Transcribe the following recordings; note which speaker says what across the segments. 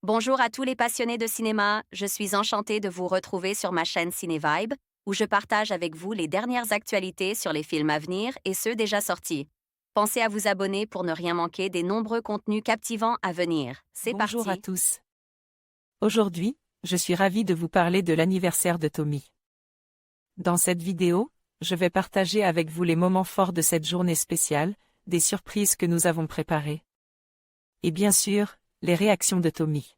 Speaker 1: Bonjour à tous les passionnés de cinéma, je suis enchantée de vous retrouver sur ma chaîne CinéVibe, où je partage avec vous les dernières actualités sur les films à venir et ceux déjà sortis. Pensez à vous abonner pour ne rien manquer des nombreux contenus captivants à venir. C'est
Speaker 2: Bonjour à
Speaker 1: parti!
Speaker 2: tous. Aujourd'hui, je suis ravie de vous parler de l'anniversaire de Tommy. Dans cette vidéo, je vais partager avec vous les moments forts de cette journée spéciale, des surprises que nous avons préparées. Et bien sûr, les réactions de Tommy.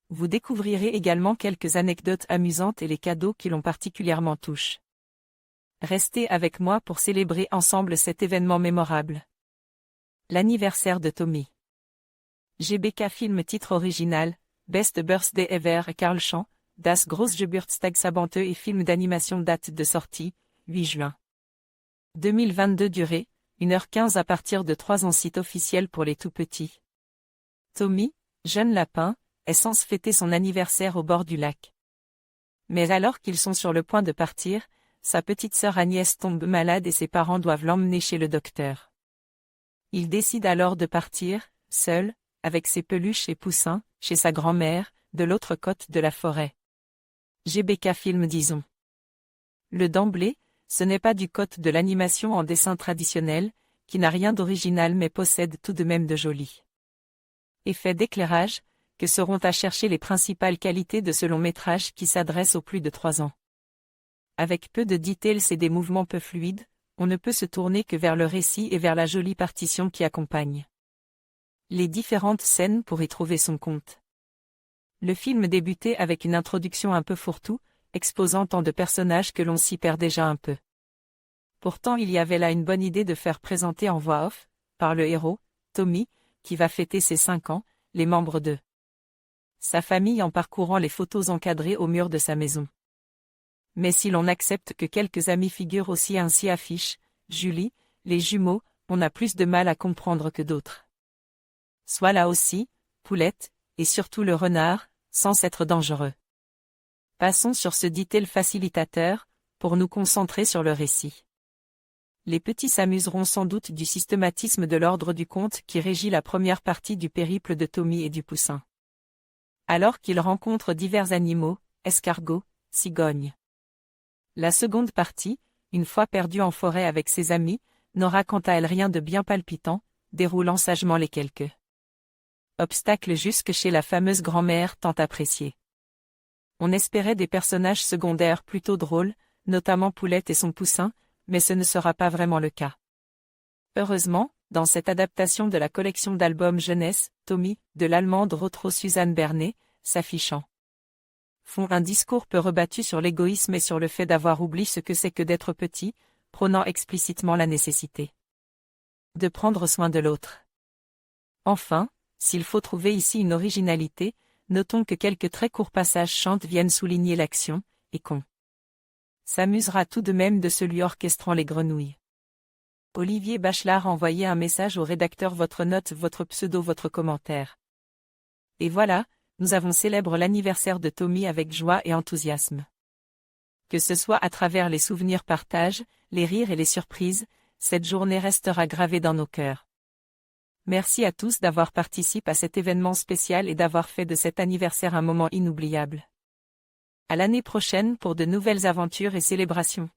Speaker 2: Vous découvrirez également quelques anecdotes amusantes et les cadeaux qui l'ont particulièrement touché. Restez avec moi pour célébrer ensemble cet événement mémorable. L'anniversaire de Tommy. GBK Film titre original, Best Birthday Ever Karl Chant, Das große Geburtstag Sabante et film d'animation date de sortie, 8 juin 2022 durée, 1h15 à partir de 3 ans site officiel pour les tout-petits. Tommy, jeune lapin, est censé fêter son anniversaire au bord du lac. Mais alors qu'ils sont sur le point de partir, sa petite sœur Agnès tombe malade et ses parents doivent l'emmener chez le docteur. Il décide alors de partir, seul, avec ses peluches et poussins, chez sa grand-mère, de l'autre côte de la forêt. GBK Film disons. Le d'emblée, ce n'est pas du côte de l'animation en dessin traditionnel, qui n'a rien d'original mais possède tout de même de jolis effets d'éclairage, que seront à chercher les principales qualités de ce long métrage qui s'adresse aux plus de 3 ans. Avec peu de details et des mouvements peu fluides, on ne peut se tourner que vers le récit et vers la jolie partition qui accompagne les différentes scènes pour y trouver son compte. Le film débutait avec une introduction un peu fourre-tout, exposant tant de personnages que l'on s'y perd déjà un peu. Pourtant il y avait là une bonne idée de faire présenter en voix off, par le héros, Tommy, qui va fêter ses 5 ans, les membres de sa famille en parcourant les photos encadrées au mur de sa maison. Mais si l'on accepte que quelques amis figurent aussi ainsi affichent, Julie, les jumeaux, on a plus de mal à comprendre que d'autres. Soit là aussi, Poulette, et surtout le renard, sans être dangereux. Passons sur ce detail facilitateur, pour nous concentrer sur le récit. Les petits s'amuseront sans doute du systématisme de l'ordre du conte qui régit la première partie du périple de Tommy et du poussin. Alors qu'il rencontre divers animaux, escargots, cigognes. La seconde partie, une fois perdue en forêt avec ses amis, n'aura quant à elle rien de bien palpitant, déroulant sagement les quelques obstacles jusque chez la fameuse grand-mère tant appréciée. On espérait des personnages secondaires plutôt drôles, notamment Poulette et son poussin, mais ce ne sera pas vraiment le cas. Heureusement, dans cette adaptation de la collection d'albums jeunesse, Tommy, de l'allemande Rotro Suzanne Bernet, s'affichant font un discours peu rebattu sur l'égoïsme et sur le fait d'avoir oublié ce que c'est que d'être petit, prônant explicitement la nécessité de prendre soin de l'autre. Enfin, s'il faut trouver ici une originalité, notons que quelques très courts passages chantés viennent souligner l'action, et qu'on s'amusera tout de même de celui orchestrant les grenouilles. Olivier Bachelard envoyait un message au rédacteur: votre note, votre pseudo, votre commentaire. Et voilà, nous avons célébré l'anniversaire de Tommy avec joie et enthousiasme. Que ce soit à travers les souvenirs partagés, les rires et les surprises, cette journée restera gravée dans nos cœurs. Merci à tous d'avoir participé à cet événement spécial et d'avoir fait de cet anniversaire un moment inoubliable. À l'année prochaine pour de nouvelles aventures et célébrations.